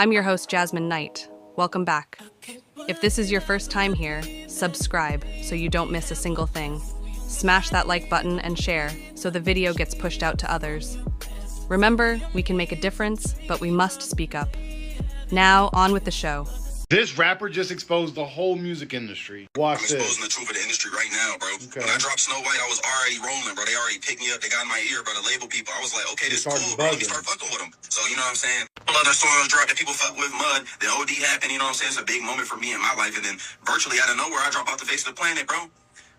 I'm your host, Jasmine Knight. Welcome back. If this is your first time here, subscribe so you don't miss a single thing. Smash that like button and share so the video gets pushed out to others. Remember, we can make a difference, but we must speak up. Now, on with the show. This rapper just exposed the whole music industry. Watch this. I'm exposing the truth of the industry right now, bro. Okay. When I dropped Snow White, I was already rolling, bro. They already picked me up. They got in my ear, bro. The label people. I was like, okay, this is cool, bro. Let me start fucking with them. So, you know what I'm saying? Other songs dropped that people fuck with, Mud. Then OD happened, you know what I'm saying? It's a big moment for me in my life. And then virtually out of nowhere, I drop off the face of the planet, bro.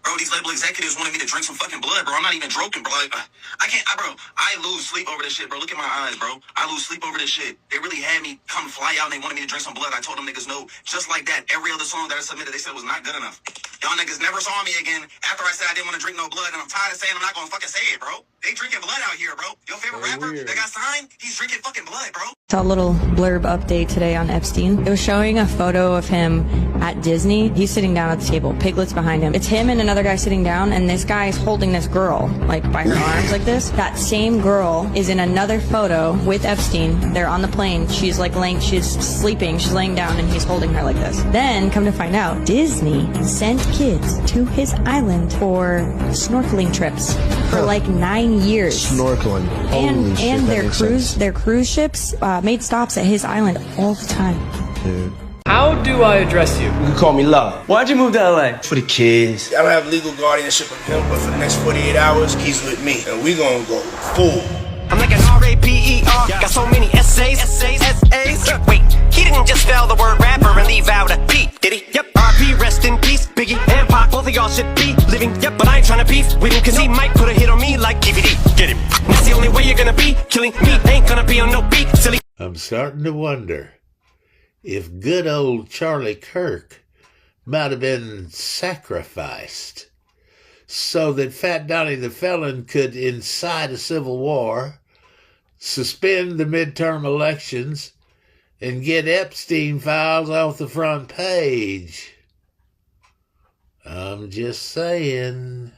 Bro, these label executives wanted me to drink some fucking blood, bro. I'm not even joking, bro. Like, I can't, bro. I lose sleep over this shit, bro. Look at my eyes, bro. I lose sleep over this shit. They really had me come fly out and they wanted me to drink some blood. I told them niggas no. Just like that, every other song that I submitted, they said was not good enough. Y'all niggas never saw me again after I said I didn't want to drink no blood, and I'm tired of saying I'm not gonna fucking say it, bro. They drinking blood out here, bro. Your favorite rapper that got signed, he's drinking fucking blood, bro. Saw a little blurb update today on Epstein. It was showing a photo of him at Disney. He's sitting down at the table, piglets behind him. It's him and another guy sitting down, and this guy is holding this girl, like by her arms like this. That same girl is in another photo with Epstein. They're on the plane. She's like she's sleeping, she's laying down, and he's holding her like this. Then, come to find out, Disney sent kids to his island for snorkeling trips for like 9 years. Snorkeling. Holy shit, and that their cruise ships made stops at his island all the time. Dude. How do I address you? You can call me Love. Why'd you move to LA? For the kids. I don't have legal guardianship of him, but for the next 48 hours, he's with me. And we gonna go full. I'm like an R-A-P-E-R. Got so many essays. Wait, he didn't just spell the word rapper and leave out a P, did he? Yep. R.P. Rest in peace. Biggie and Pac, both of y'all should be living. Yep, but I ain't tryna beef with him, cause he might put a hit on me like DVD. Get him. That's the only way you're gonna be. Killing me ain't gonna be on no beat, silly. I'm starting to wonder if good old Charlie Kirk might have been sacrificed so that Fat Donnie the Felon could incite a civil war, suspend the midterm elections, and get Epstein files off the front page. I'm just saying.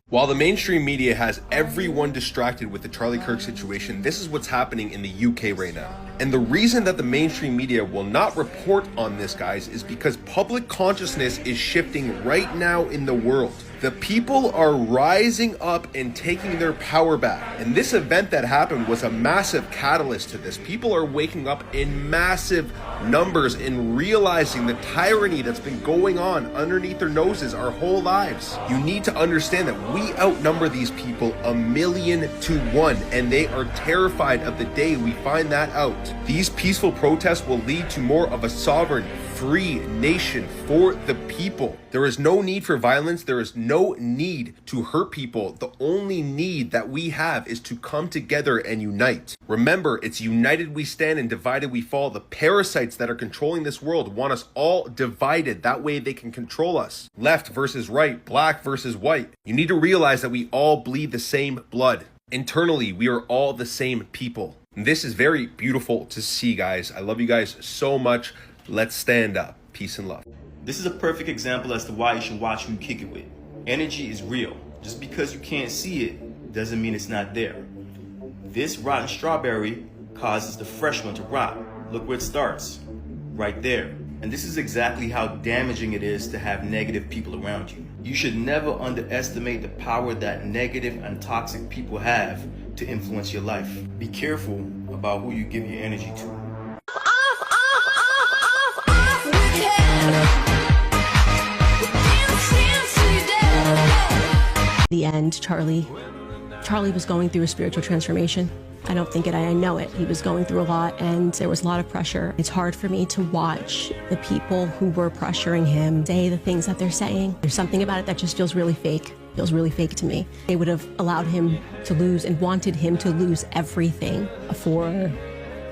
While the mainstream media has everyone distracted with the Charlie Kirk situation, this is what's happening in the UK right now. And the reason that the mainstream media will not report on this, guys, is because public consciousness is shifting right now in the world. The people are rising up and taking their power back. And this event that happened was a massive catalyst to this. People are waking up in massive numbers and realizing the tyranny that's been going on underneath their noses our whole lives. You need to understand that we outnumber these people 1,000,000 to 1, and they are terrified of the day we find that out. These peaceful protests will lead to more of a sovereign, free nation for the people. There is no need for violence. There is no need to hurt people. The only need that we have is to come together and unite. Remember, it's united we stand and divided we fall. The parasites that are controlling this world want us all divided. That way they can control us. Left versus right, black versus white. You need to realize that we all bleed the same blood. Internally, we are all the same people. And this is very beautiful to see, guys. I love you guys so much. Let's stand up. Peace and love. This is a perfect example as to why you should watch who you kick it with. Energy is real. Just because you can't see it doesn't mean it's not there. This rotten strawberry causes the fresh one to rot. Look where it starts. Right there. And this is exactly how damaging it is to have negative people around you. You should never underestimate the power that negative and toxic people have to influence your life. Be careful about who you give your energy to. The end, Charlie was going through a spiritual transformation. I don't think it, I know it. He was going through a lot and there was a lot of pressure. It's hard for me to watch the people who were pressuring him say the things that they're saying. There's something about it that just feels really fake. Feels really fake to me. They would have allowed him to lose and wanted him to lose everything for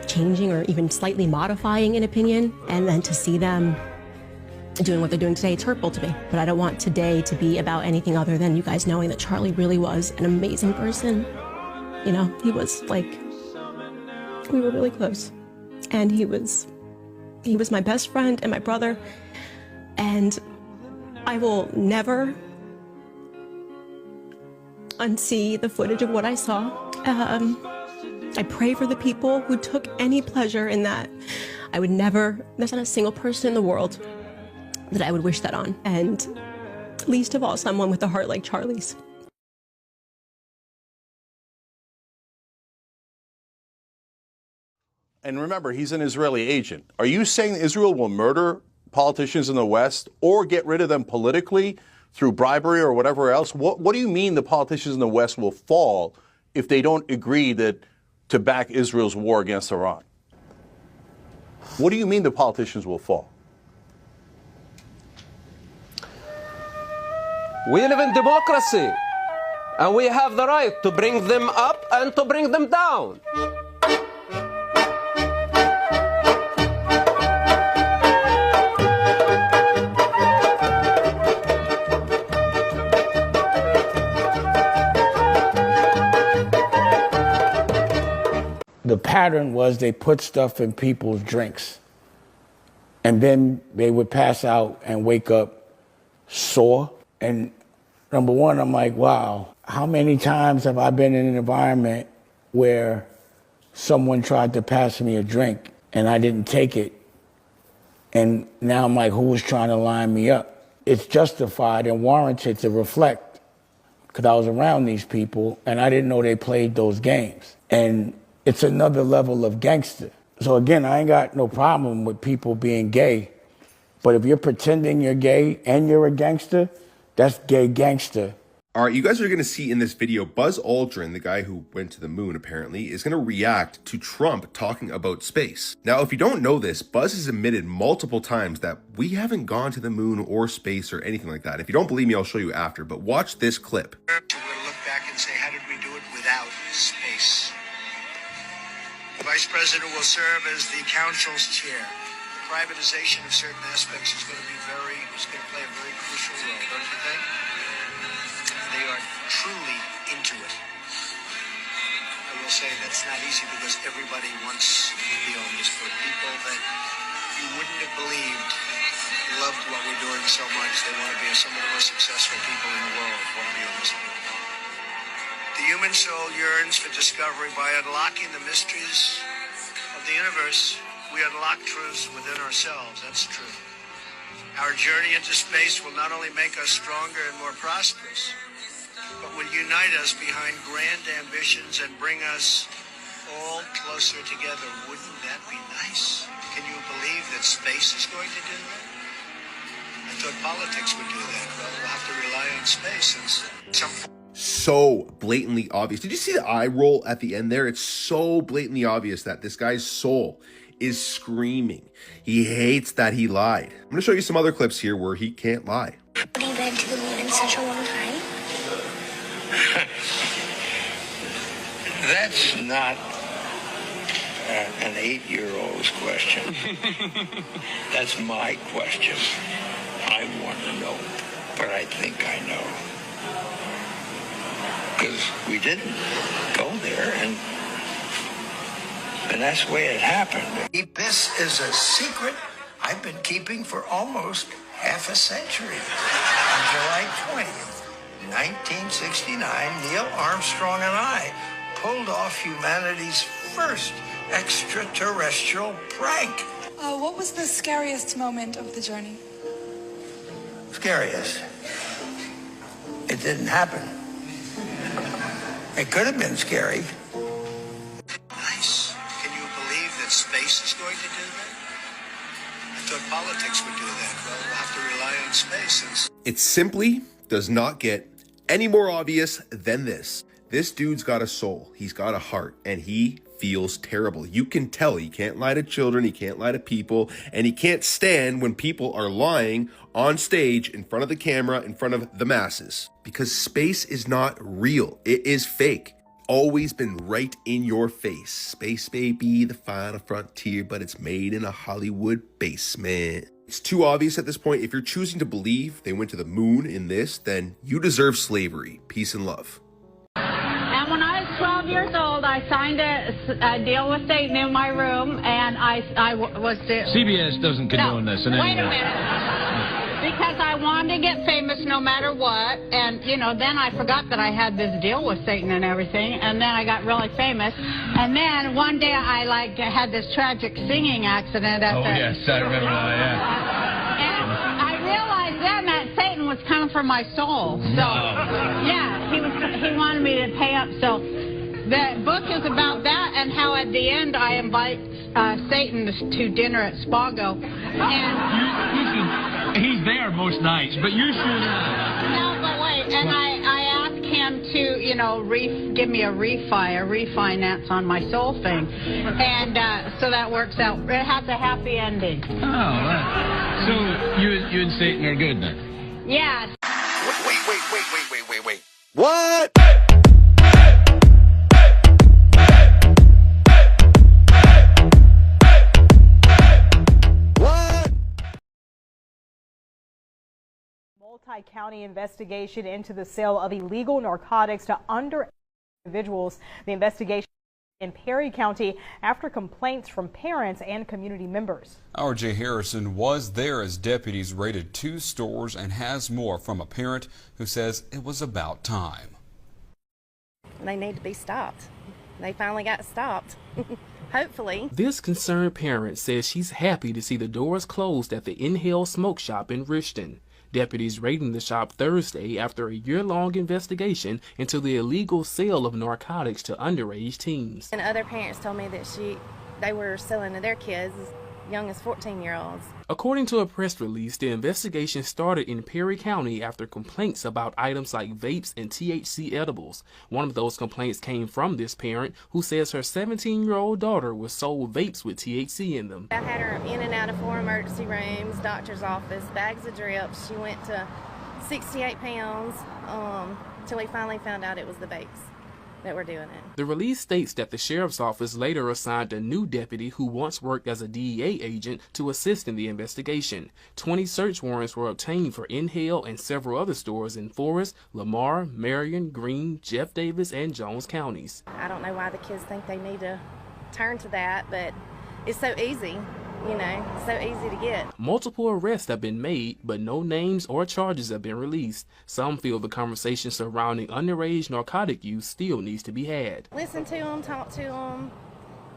changing or even slightly modifying an opinion, and then to see them doing what they're doing today, it's hurtful to me. But I don't want today to be about anything other than you guys knowing that Charlie really was an amazing person. You know, he was like, we were really close. And he was my best friend and my brother. And I will never unsee the footage of what I saw. I pray for the people who took any pleasure in that. I would never, there's not a single person in the world that I would wish that on. And least of all, someone with a heart like Charlie's. And remember, he's an Israeli agent. Are you saying Israel will murder politicians in the West or get rid of them politically through bribery or whatever else? What do you mean the politicians in the West will fall if they don't agree to back Israel's war against Iran? What do you mean the politicians will fall? We live in democracy, and we have the right to bring them up and to bring them down. The pattern was they put stuff in people's drinks, and then they would pass out and wake up sore. And number one, I'm like, wow, how many times have I been in an environment where someone tried to pass me a drink and I didn't take it? And now I'm like, who was trying to line me up? It's justified and warranted to reflect, because I was around these people and I didn't know they played those games. And it's another level of gangster. So again, I ain't got no problem with people being gay, but if you're pretending you're gay and you're a gangster, that's gay gangster. All right, you guys are going to see in this video, Buzz Aldrin, the guy who went to the moon apparently, is going to react to Trump talking about space. Now, if you don't know this, Buzz has admitted multiple times that we haven't gone to the moon or space or anything like that. If you don't believe me, I'll show you after, but watch this clip. We'll look back and say, how did we do it without space? The Vice President will serve as the Council's chair. The privatization of certain aspects is going to play a very crucial role, don't you think? They are truly into it. I will say that's not easy because everybody wants to be on this, but people that you wouldn't have believed loved what we're doing so much. They want to be some of the most successful people in the world want to be on this board. The human soul yearns for discovery. By unlocking the mysteries of the universe, we unlock truths within ourselves. That's true. Our journey into space will not only make us stronger and more prosperous, but will unite us behind grand ambitions and bring us all closer together. Wouldn't that be nice? Can you believe that space is going to do that? I thought politics would do that. Well, we'll have to rely on space and some. So blatantly obvious. Did you see the eye roll at the end there? It's so blatantly obvious that this guy's soul is screaming. He hates that he lied. I'm gonna show you some other clips here where he can't lie. Have you been to the moon in such a long time? That's not an 8-year-old's question. That's my question. I want to know, but I think I know. Because we didn't go there, and that's the way it happened. This is a secret I've been keeping for almost half a century. On July 20th, 1969, Neil Armstrong and I pulled off humanity's first extraterrestrial prank. What was the scariest moment of the journey? Scariest? It didn't happen. It could have been scary. Nice. Can you believe that space is going to do that? I thought politics would do that. Well, we'll have to rely on space. It simply does not get any more obvious than this. This dude's got a soul. He's got a heart, and he feels terrible. You can tell he can't lie to children, he can't lie to people, and he can't stand when people are lying on stage in front of the camera, in front of the masses. Because space is not real. It is fake. Always been right in your face. Space baby, the final frontier, but it's made in a Hollywood basement. It's too obvious at this point. If you're choosing to believe they went to the moon in this, then you deserve slavery. Peace and love. And when I was 12 years old, I signed a deal with Satan in my room, and I was... CBS doesn't condone this in any way. Wait a minute. Because I wanted to get famous no matter what, and, you know, then I forgot that I had this deal with Satan and everything, and then I got really famous, and then one day I, like, had this tragic singing accident at yes, I remember that, yeah. And I realized then that Satan was coming for my soul, so, yeah, he wanted me to pay up, so the book is about that and how at the end I invite Satan to dinner at Spago, and... He's there most nights, but you should... No, but wait, and I asked him to, you know, give me a refinance on my soul thing. And so that works out. It has a happy ending. Oh, right. So you and Satan are good then? Yes. Wait. What? Multi-county investigation into the sale of illegal narcotics to underage individuals. The investigation in Perry County after complaints from parents and community members. Our Jay Harrison was there as deputies raided 2 stores and has more from a parent who says it was about time. They need to be stopped. They finally got stopped. Hopefully. This concerned parent says she's happy to see the doors closed at the Inhale Smoke Shop in Richton. Deputies raiding the shop Thursday after a year-long investigation into the illegal sale of narcotics to underage teens. And other parents told me that they were selling to their kids as young as 14-year-olds. According to a press release, the investigation started in Perry County after complaints about items like vapes and THC edibles. One of those complaints came from this parent who says her 17-year-old daughter was sold vapes with THC in them. I had her in and out of 4 emergency rooms, doctor's office, bags of drips. She went to 68 pounds until we finally found out it was the vapes that were doing it. The release states that the sheriff's office later assigned a new deputy who once worked as a DEA agent to assist in the investigation. 20 search warrants were obtained for Inhale and several other stores in Forest, Lamar, Marion, Greene, Jeff Davis, and Jones counties. I don't know why the kids think they need to turn to that, but it's so easy. You know, so easy to get. Multiple arrests have been made, but no names or charges have been released. Some feel the conversation surrounding underage narcotic use still needs to be had. Listen to them, talk to them.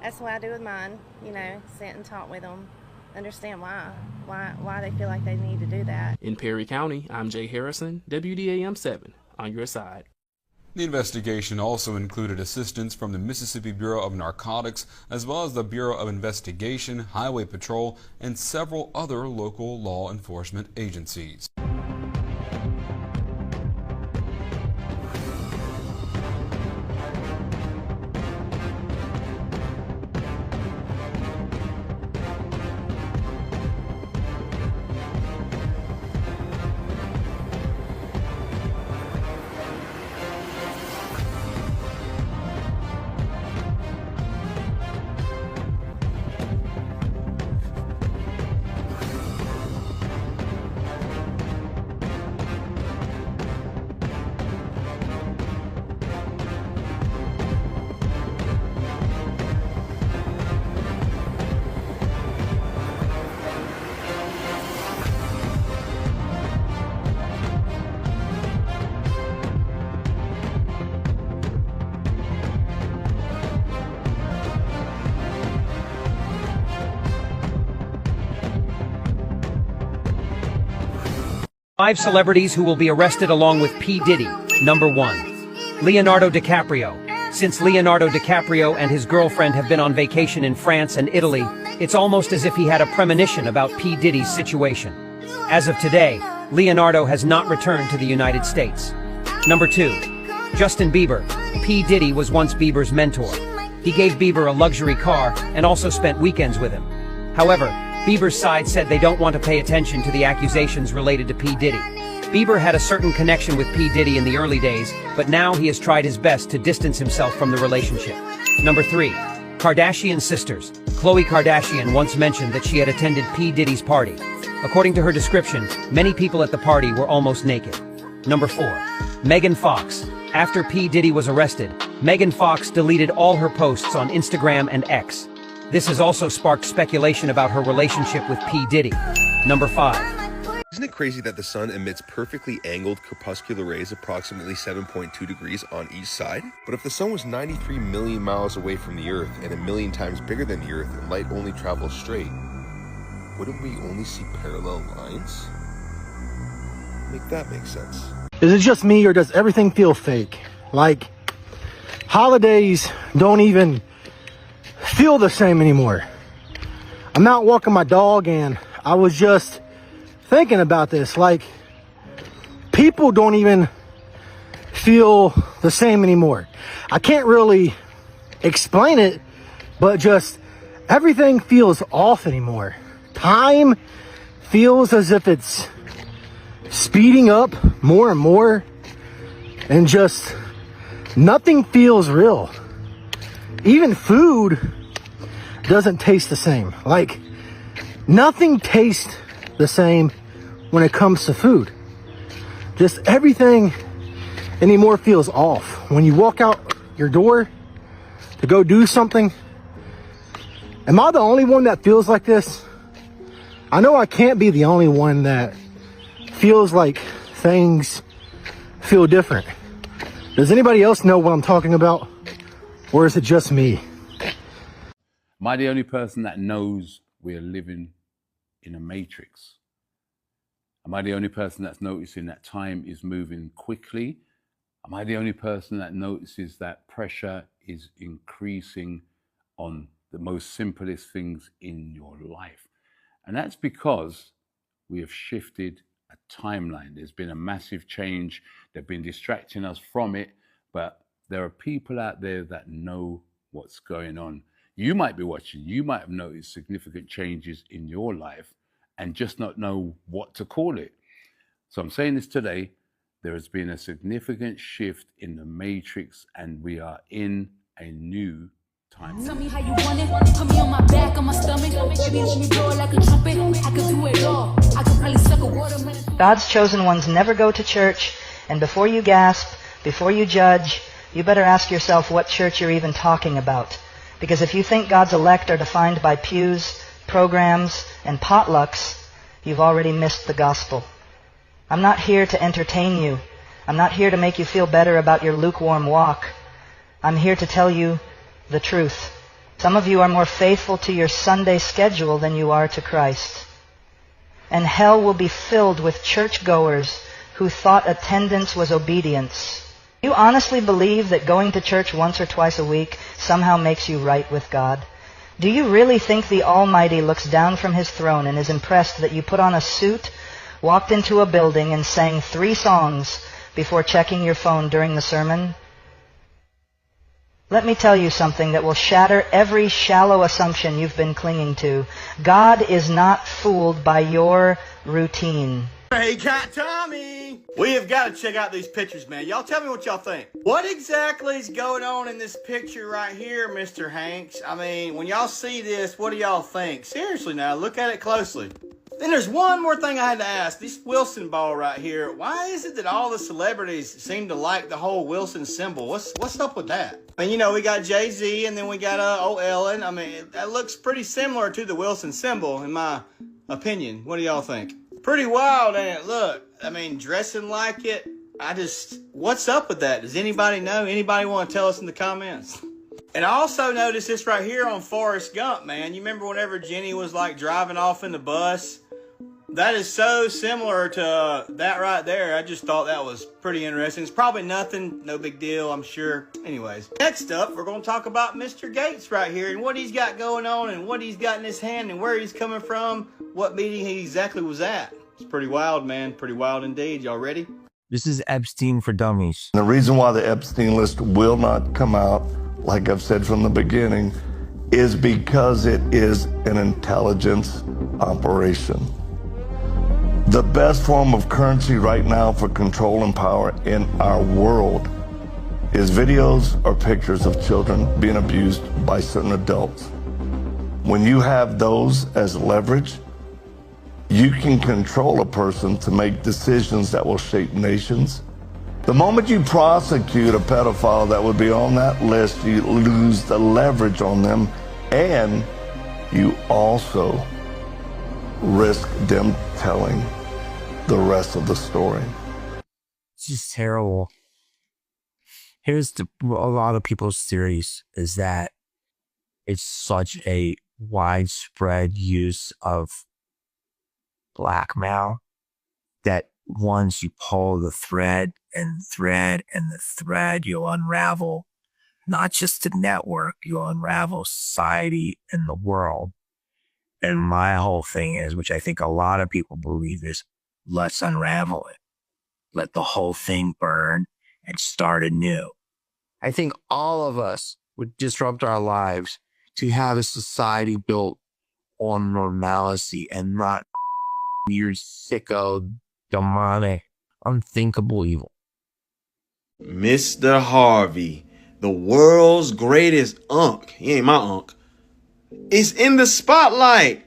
That's what I do with mine. You know, sit and talk with them. Understand why they feel like they need to do that. In Perry County, I'm Jay Harrison, WDAM 7, on your side. The investigation also included assistance from the Mississippi Bureau of Narcotics, as well as the Bureau of Investigation, Highway Patrol, and several other local law enforcement agencies. Five celebrities who will be arrested along with P. Diddy. Number 1. Leonardo DiCaprio. Since Leonardo DiCaprio and his girlfriend have been on vacation in France and Italy, it's almost as if he had a premonition about P. Diddy's situation. As of today, Leonardo has not returned to the United States. Number 2. Justin Bieber. P. Diddy was once Bieber's mentor. He gave Bieber a luxury car and also spent weekends with him. However, Bieber's side said they don't want to pay attention to the accusations related to P. Diddy. Bieber had a certain connection with P. Diddy in the early days, but now he has tried his best to distance himself from the relationship. Number 3. Kardashian sisters. Khloe Kardashian once mentioned that she had attended P. Diddy's party. According to her description, many people at the party were almost naked. Number 4. Megan Fox. After P. Diddy was arrested, Megan Fox deleted all her posts on Instagram and X. This has also sparked speculation about her relationship with P. Diddy. Number 5. Isn't it crazy that the sun emits perfectly angled crepuscular rays approximately 7.2 degrees on each side? But if the sun was 93 million miles away from the Earth and 1,000,000 times bigger than the Earth and light only travels straight, wouldn't we only see parallel lines? Make that make sense. Is it just me, or does everything feel fake? Like, holidays don't even feel the same anymore. I'm out walking my dog and I was just thinking about this. Like, people don't even feel the same anymore. I can't really explain it, but just everything feels off anymore. Time feels as if it's speeding up more and more, and just nothing feels real. Even food doesn't taste the same. Like, nothing tastes the same when it comes to food. Just everything anymore feels off. When you walk out your door to go do something, am I the only one that feels like this? I know I can't be the only one that feels like things feel different. Does anybody else know what I'm talking about? Or is it just me? Am I the only person that knows we're living in a matrix? Am I the only person that's noticing that time is moving quickly? Am I the only person that notices that pressure is increasing on the most simplest things in your life? And that's because we have shifted a timeline. There's been a massive change. They've been distracting us from it, but there are people out there that know what's going on. You might be watching, you might have noticed significant changes in your life and just not know what to call it. So I'm saying this today, there has been a significant shift in the matrix and we are in a new time. Tell me how you want it. Put me on my back, on my stomach. Baby, let me blow it like a trumpet. I can do it all. I can probably suck a watermelon. God's chosen ones never go to church, and before you gasp, before you judge, you better ask yourself what church you're even talking about. Because if you think God's elect are defined by pews, programs, and potlucks, you've already missed the gospel. I'm not here to entertain you. I'm not here to make you feel better about your lukewarm walk. I'm here to tell you the truth. Some of you are more faithful to your Sunday schedule than you are to Christ. And hell will be filled with churchgoers who thought attendance was obedience. You honestly believe that going to church once or twice a week somehow makes you right with God? Do you really think the Almighty looks down from His throne and is impressed that you put on a suit, walked into a building, and sang 3 songs before checking your phone during the sermon? Let me tell you something that will shatter every shallow assumption you've been clinging to. God is not fooled by your routine. Hey, Cat Tommy! We have got to check out these pictures, man. Y'all tell me what y'all think. What exactly is going on in this picture right here, Mr. Hanks? I mean, when y'all see this, what do y'all think? Seriously now, look at it closely. Then there's one more thing I had to ask. This Wilson ball right here, why is it that all the celebrities seem to like the whole Wilson symbol? What's up with that? I mean, you know, we got Jay-Z and then we got old Ellen. I mean, that looks pretty similar to the Wilson symbol, in my opinion. What do y'all think? Pretty wild, ain't it? Look, I mean, dressing like it. What's up with that? Does anybody know? Anybody want to tell us in the comments? And I also noticed this right here on Forrest Gump, man. You remember whenever Jenny was like driving off in the bus? That is so similar to that right there. I just thought that was pretty interesting. It's probably nothing, no big deal, I'm sure. Anyways, next up, we're going to talk about Mr. Gates right here and what he's got going on and what he's got in his hand and where he's coming from, what meeting he exactly was at. It's pretty wild, man. Pretty wild indeed. Y'all ready? This is Epstein for Dummies. The reason why the Epstein list will not come out, like I've said from the beginning, is because it is an intelligence operation. The best form of currency right now for control and power in our world is videos or pictures of children being abused by certain adults. When you have those as leverage, you can control a person to make decisions that will shape nations. The moment you prosecute a pedophile that would be on that list, you lose the leverage on them, and you also risk them telling the rest of the story. It's just terrible. Here's a lot of people's theories is that it's such a widespread use of blackmail that once you pull the thread and the thread, you'll unravel not just the network, you'll unravel society and the world. And my whole thing is, which I think a lot of people believe, is let's unravel it. Let the whole thing burn and start anew. I think all of us would disrupt our lives to have a society built on normalcy and not weird, sicko, demonic, unthinkable evil. Mr. Harvey, the world's greatest unk, he ain't my unk, is in the spotlight.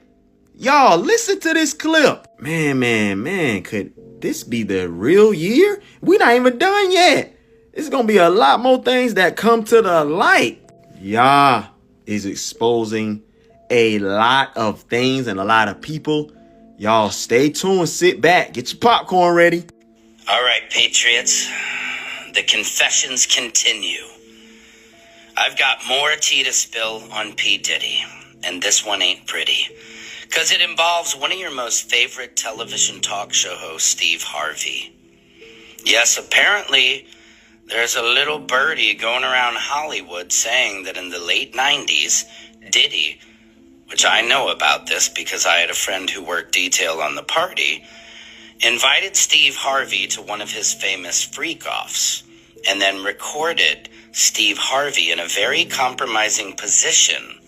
Y'all, listen to this clip. Man, could this be the real year? We not even done yet. It's gonna be a lot more things that come to the light. Yah is exposing a lot of things and a lot of people. Y'all stay tuned, sit back, get your popcorn ready. All right, Patriots, the confessions continue. I've got more tea to spill on P. Diddy, and this one ain't pretty, because it involves one of your most favorite television talk show hosts, Steve Harvey. Yes, apparently there's a little birdie going around Hollywood saying that in the late 90s, Diddy, which I know about this because I had a friend who worked detail on the party, invited Steve Harvey to one of his famous freak-offs and then recorded Steve Harvey in a very compromising position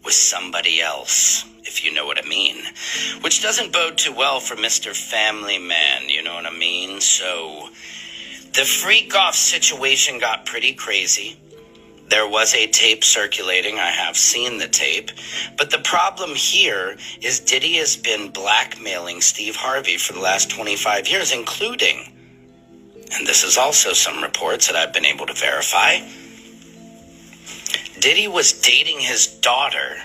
with somebody else, if you know what I mean, which doesn't bode too well for Mr. Family Man, you know what I mean? So the freak-off situation got pretty crazy. There was a tape circulating. I have seen the tape. But the problem here is Diddy has been blackmailing Steve Harvey for the last 25 years, including, and this is also some reports that I've been able to verify, Diddy was dating his daughter,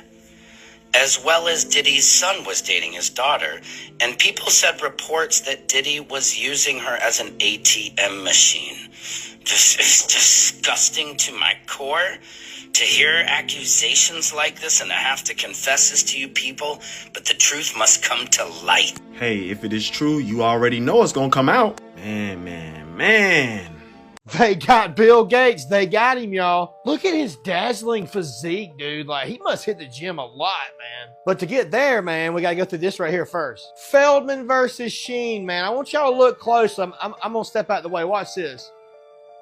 as well as Diddy's son was dating his daughter. And people said reports that Diddy was using her as an ATM machine. This is disgusting to my core to hear accusations like this and to have to confess this to you people, but the truth must come to light. Hey, if it is true, you already know it's gonna come out. Man. They got Bill Gates. They got him, y'all. Look at his dazzling physique, dude. Like, he must hit the gym a lot, man. But to get there, man, we got to go through this right here first. Feldman versus Sheen, man. I want y'all to look close. I'm going to step out the way. Watch this.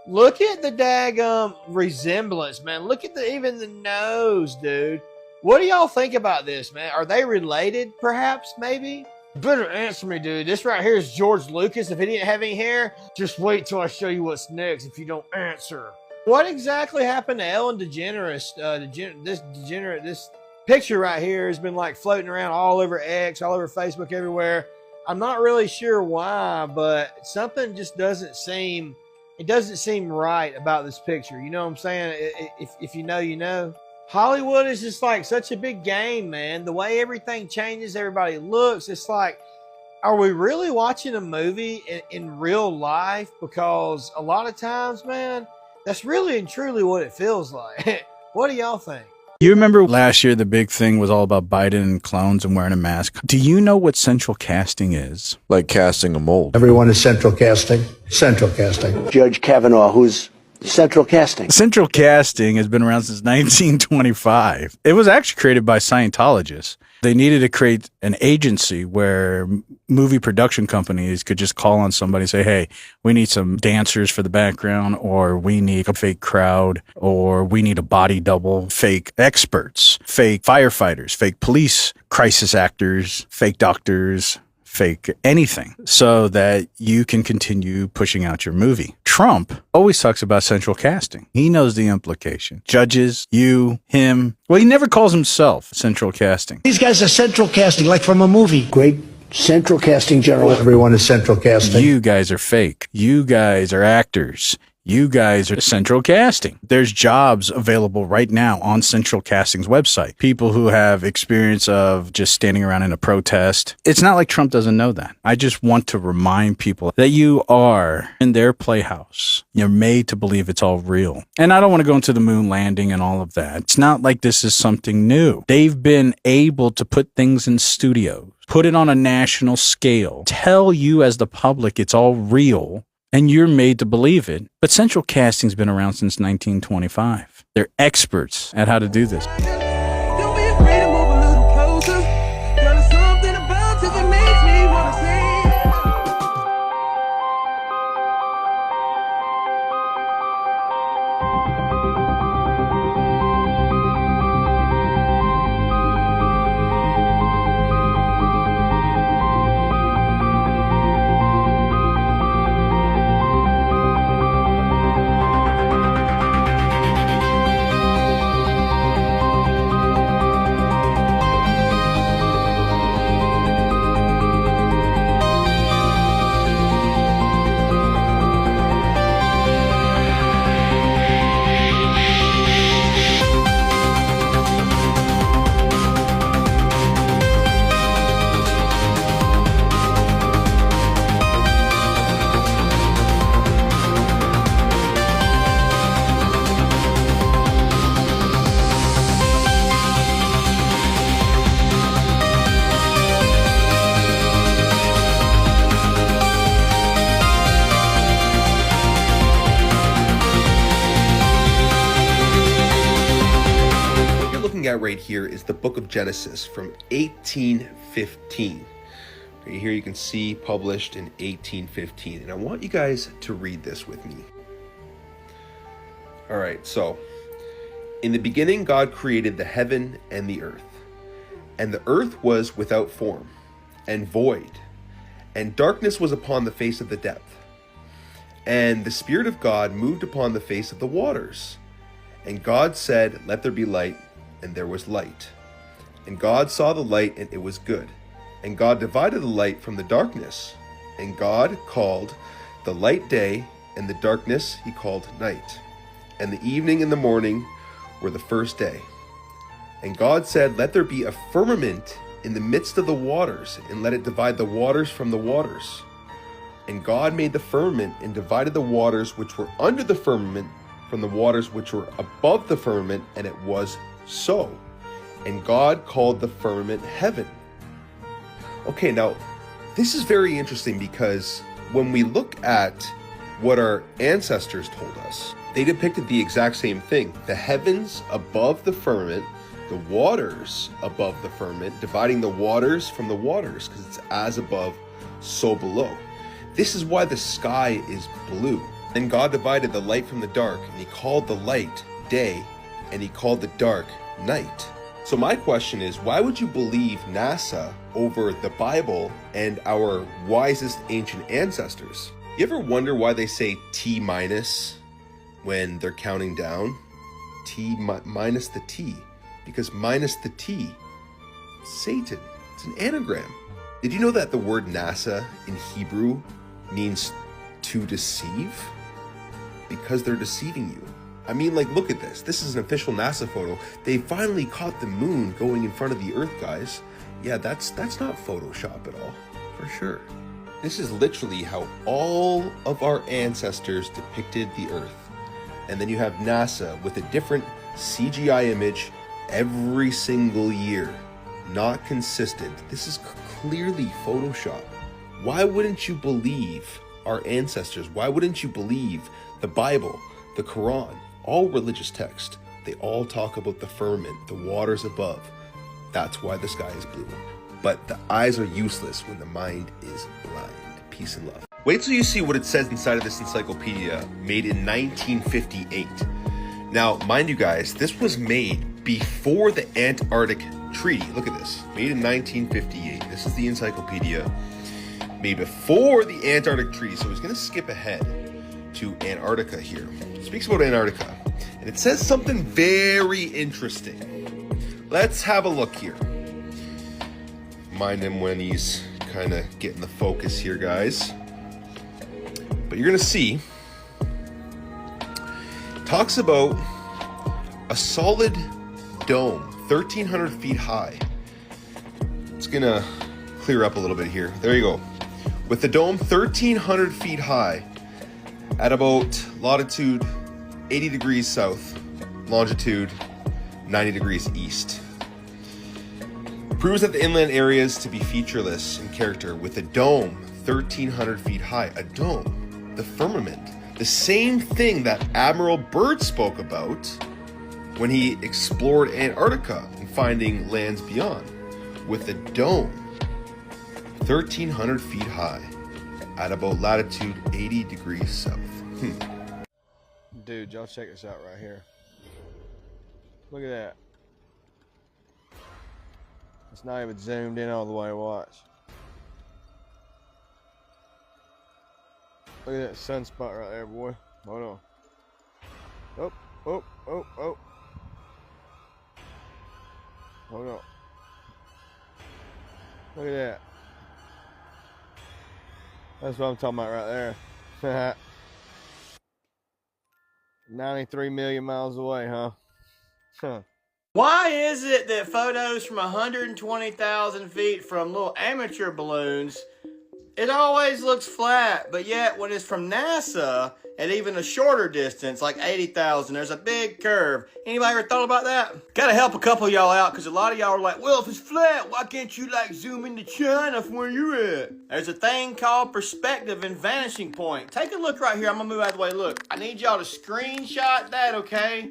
Look at the daggum resemblance, man. Look at even the nose, dude. What do y'all think about this, man? Are they related, perhaps, maybe? Better answer me, dude. This right here is George Lucas. If he didn't have any hair, just wait till I show you what's next if you don't answer. What exactly happened to Ellen DeGeneres? This picture right here has been like floating around all over X, all over Facebook, everywhere. I'm not really sure why, but something just doesn't seem right about this picture. You know what I'm saying? If you know, you know. Hollywood is just like such a big game, man. The way everything changes, everybody looks. It's like, are we really watching a movie in real life? Because a lot of times, man, that's really and truly what it feels like. What do y'all think? You remember last year the big thing was all about Biden and clones and wearing a mask. Do you know what central casting is? Like casting a mold. Everyone is central casting. Central casting. Judge Kavanaugh, who's central casting. Central casting has been around since 1925. It was actually created by Scientologists. They needed to create an agency where movie production companies could just call on somebody and say, hey, we need some dancers for the background, or we need a fake crowd, or we need a body double, fake experts, fake firefighters, fake police, crisis actors, fake doctors, fake anything, so that you can continue pushing out your movie. Trump always talks about central casting. He knows the implication. Judges, you, him. Well, he never calls himself central casting. These guys are central casting, like from a movie. Great central casting general. Everyone is central casting. You guys are fake. You guys are actors. You guys are central casting. There's jobs available right now on Central Casting's website. People who have experience of just standing around in a protest. It's not like Trump doesn't know that. I just want to remind people that you are in their playhouse. You're made to believe it's all real. And I don't want to go into the moon landing and all of that. It's not like this is something new. They've been able to put things in studios, put it on a national scale, tell you as the public it's all real, and you're made to believe it. But Central Casting's been around since 1925. They're experts at how to do this. Right here is the book of Genesis from 1815. Right here you can see published in 1815, and I want you guys to read this with me. All right, so in the beginning God created the heaven and the earth was without form and void, and darkness was upon the face of the depth, and the Spirit of God moved upon the face of the waters, and God said, let there be light. And there was light. And God saw the light, and it was good. And God divided the light from the darkness. And God called the light day, and the darkness he called night. And the evening and the morning were the first day. And God said, let there be a firmament in the midst of the waters, and let it divide the waters from the waters. And God made the firmament, and divided the waters which were under the firmament from the waters which were above the firmament, and it was so. And God called the firmament heaven. Okay, now this is very interesting because when we look at what our ancestors told us, they depicted the exact same thing. The heavens above the firmament, the waters above the firmament, dividing the waters from the waters, because it's as above, so below. This is why the sky is blue. Then God divided the light from the dark, and he called the light day, and he called the dark night. So my question is, why would you believe NASA over the Bible and our wisest ancient ancestors? You ever wonder why they say T minus when they're counting down? T minus the T. Because minus the T, Satan. It's an anagram. Did you know that the word NASA in Hebrew means to deceive? Because they're deceiving you. I mean, like, look at this. This is an official NASA photo. They finally caught the moon going in front of the Earth, guys. Yeah, that's not Photoshop at all, for sure. This is literally how all of our ancestors depicted the Earth. And then you have NASA with a different CGI image every single year. Not consistent. This is clearly Photoshop. Why wouldn't you believe our ancestors? Why wouldn't you believe the Bible, the Quran? All religious text, they all talk about the firmament, the waters above. That's why the sky is blue. But the eyes are useless when the mind is blind. Peace and love. Wait till you see what it says inside of this encyclopedia, made in 1958. Now, mind you guys, this was made before the Antarctic Treaty. Look at this, made in 1958. This is the encyclopedia, made before the Antarctic Treaty. So he's gonna skip ahead to Antarctica here. It speaks about Antarctica, and it says something very interesting. Let's have a look here. Mind him when he's kind of getting the focus here, guys. But you're gonna see talks about a solid dome, 1,300 feet high. It's gonna clear up a little bit here. There you go. With the dome 1,300 feet high at about latitude 80 degrees south, longitude 90 degrees east. Proves that the inland areas to be featureless in character with a dome 1,300 feet high. A dome, the firmament, the same thing that Admiral Byrd spoke about when he explored Antarctica and finding lands beyond. With a dome 1,300 feet high at about latitude 80 degrees south. Dude, y'all check this out right here. Look at that. It's not even zoomed in all the way, watch. Look at that sunspot right there, boy. Hold on. Oh, oh, oh, oh. Hold on. Look at that. That's what I'm talking about right there. 93 million miles away, huh? Huh. Why is it that photos from 120,000 feet from little amateur balloons, it always looks flat, but yet when it's from NASA at even a shorter distance, like 80,000, there's a big curve. Anybody ever thought about that? Gotta help a couple of y'all out, because a lot of y'all are like, well, if it's flat, why can't you like zoom into China from where you're at? There's a thing called perspective and vanishing point. Take a look right here. I'm gonna move out of the way. Look, I need y'all to screenshot that, okay?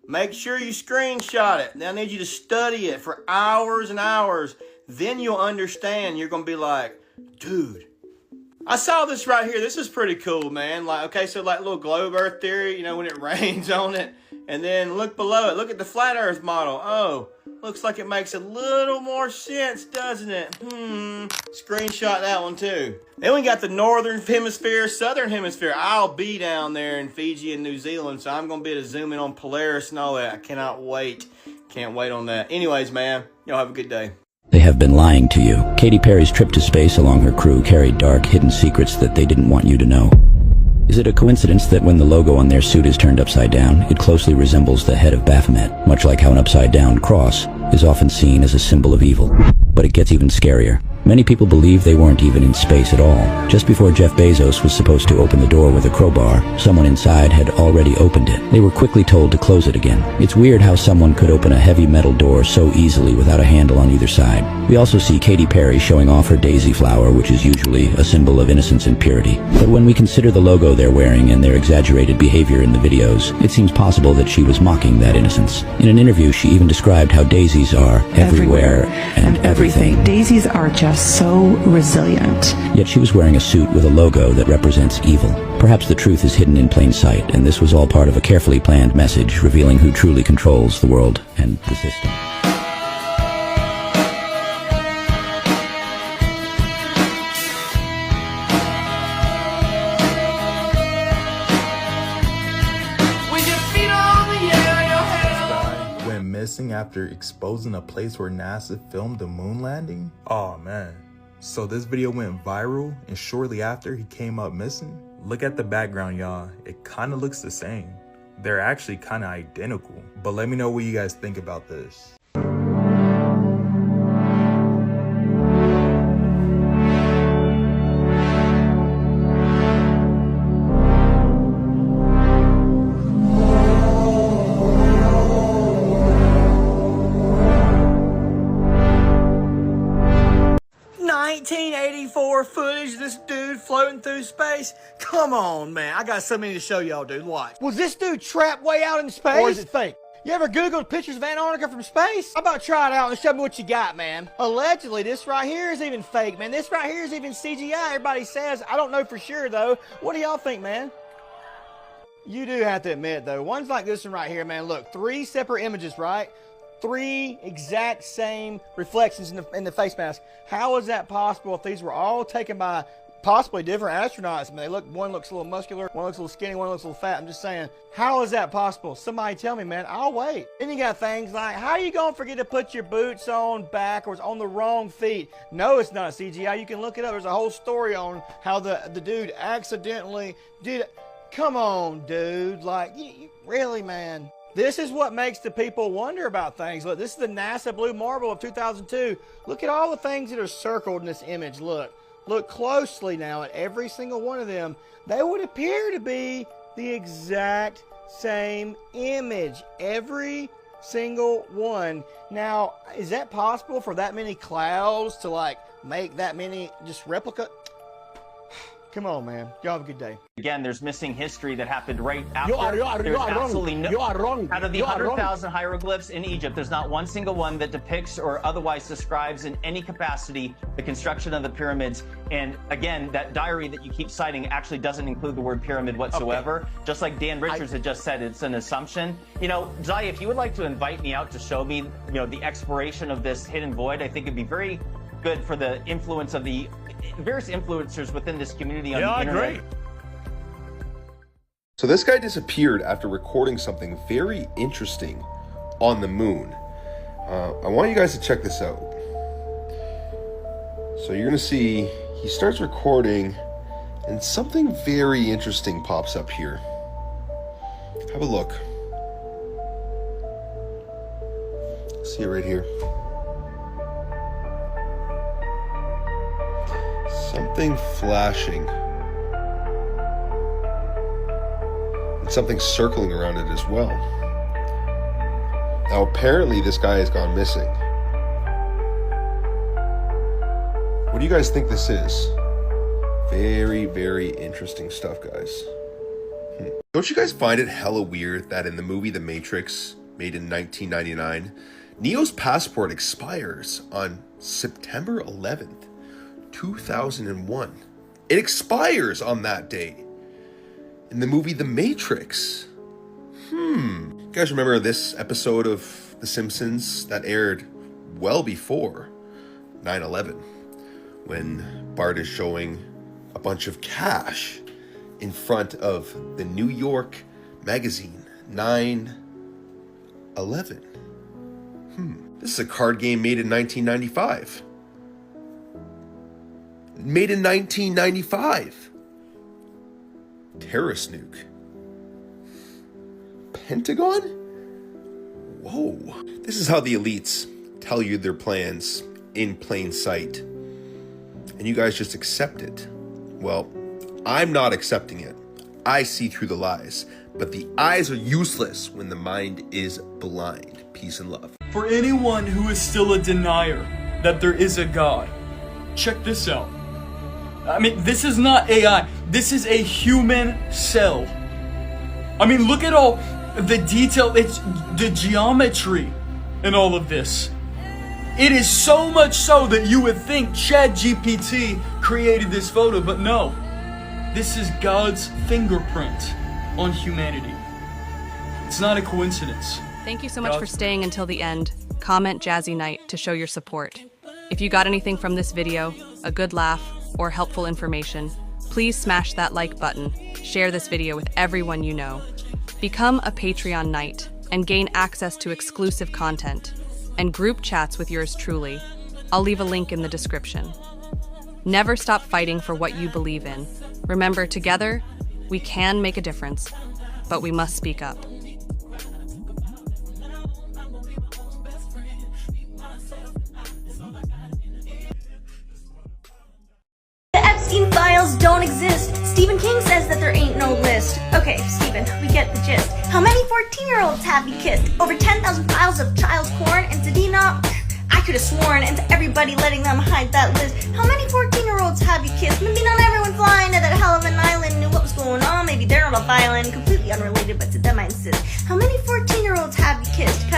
Make sure you screenshot it. Now I need you to study it for hours and hours. Then you'll understand. You're gonna be like, dude, I saw this right here. This is pretty cool, man. Like, okay, so like little globe earth theory, you know, when it rains on it. And then look below it. Look at the flat earth model. Oh, looks like it makes a little more sense, doesn't it? Screenshot that one too. Then we got the northern hemisphere, southern hemisphere. I'll be down there in Fiji and New Zealand, so I'm going to be able to zoom in on Polaris and all that. I cannot wait. Can't wait on that. Anyways, man, y'all have a good day. They have been lying to you. Katy Perry's trip to space along her crew carried dark, hidden secrets that they didn't want you to know. Is it a coincidence that when the logo on their suit is turned upside down, it closely resembles the head of Baphomet, much like how an upside-down cross is often seen as a symbol of evil? But it gets even scarier. Many people believe they weren't even in space at all. Just before Jeff Bezos was supposed to open the door with a crowbar, someone inside had already opened it. They were quickly told to close it again. It's weird how someone could open a heavy metal door so easily without a handle on either side. We also see Katy Perry showing off her daisy flower, which is usually a symbol of innocence and purity. But when we consider the logo they're wearing and their exaggerated behavior in the videos, it seems possible that she was mocking that innocence. In an interview, she even described how daisies are everywhere and everything. Daisies are just so resilient. Yet she was wearing a suit with a logo that represents evil. Perhaps the truth is hidden in plain sight, and this was all part of a carefully planned message revealing who truly controls the world and the system. Missing after exposing a place where NASA filmed the moon landing? Oh man. So this video went viral and shortly after he came up missing? Look at the background, y'all. It kind of looks the same. They're actually kind of identical. But let me know what you guys think about this. 1984 footage of this dude floating through space. Come on, man. I got something to show y'all, dude. Watch. Was this dude trapped way out in space? Or is it fake? You ever Googled pictures of Antarctica from space? How about try it out and show me what you got, man? Allegedly, this right here is even fake, man. This right here is even CGI. Everybody says. I don't know for sure, though. What do y'all think, man? You do have to admit, though. One's like this one right here, man. Look, 3 separate images, right? 3 exact same reflections in the face mask. How is that possible if these were all taken by possibly different astronauts? I mean, one looks a little muscular, one looks a little skinny, one looks a little fat. I'm just saying, how is that possible? Somebody tell me, man. I'll wait. Then you got things like, how are you going to forget to put your boots on backwards on the wrong feet? No, it's not CGI. You can look it up. There's a whole story on how the dude accidentally did it. Come on, dude. Like, really, man? This is what makes the people wonder about things. Look, this is the NASA Blue Marble of 2002. Look at all the things that are circled in this image. Look closely now at every single one of them. They would appear to be the exact same image. Every single one. Now, is that possible for that many clouds to like make that many just replica? Come on, man. Y'all have a good day. Again, there's missing history that happened right after. You are absolutely wrong. You are wrong. Out of the You are wrong. 100,000 hieroglyphs in Egypt, there's not one single one that depicts or otherwise describes in any capacity the construction of the pyramids. And again, that diary that you keep citing actually doesn't include the word pyramid whatsoever. Okay. Just like Dan Richards had just said, it's an assumption. You know, Zai, if you would like to invite me out to show me, you know, the exploration of this hidden void, I think it'd be very good for the influence of the various influencers within this community on the internet. Great. So this guy disappeared after recording something very interesting on the moon. I want you guys to check this out. So you're gonna see he starts recording and something very interesting pops up here. Have a look. See it right here. Something flashing. And something circling around it as well. Now apparently this guy has gone missing. What do you guys think this is? Very, very interesting stuff, guys. Don't you guys find it hella weird that in the movie The Matrix, made in 1999, Neo's passport expires on September 11th, 2001. It expires on that day. In the movie The Matrix. You guys remember this episode of The Simpsons that aired well before 9/11, when Bart is showing a bunch of cash in front of the New York magazine 9/11. This is a card game made in 1995. Made in 1995. Terrorist nuke. Pentagon? Whoa. This is how the elites tell you their plans in plain sight. And you guys just accept it. Well, I'm not accepting it. I see through the lies. But the eyes are useless when the mind is blind. Peace and love. For anyone who is still a denier that there is a God, check this out. I mean, this is not AI. This is a human cell. I mean, look at all the detail. It's the geometry in all of this. It is so much so that you would think ChatGPT created this photo, but no. This is God's fingerprint on humanity. It's not a coincidence. Thank you so much for staying until the end. Comment Jazzy Night to show your support. If you got anything from this video, a good laugh, or helpful information, please smash that like button, share this video with everyone you know. Become a Patreon Knight and gain access to exclusive content and group chats with yours truly. I'll leave a link in the description. Never stop fighting for what you believe in. Remember, together, we can make a difference, but we must speak up. Files don't exist. Stephen King says that there ain't no list. Okay, Stephen, we get the gist. How many 14-year-olds have you kissed? Over 10,000 files of child porn? And Zadina, I could have sworn, and to everybody letting them hide that list. How many 14-year-olds have you kissed? Maybe not everyone flying to that hell of an island knew what was going on. Maybe they're on a violin, completely unrelated, but to them I insist. How many 14-year-olds have you kissed?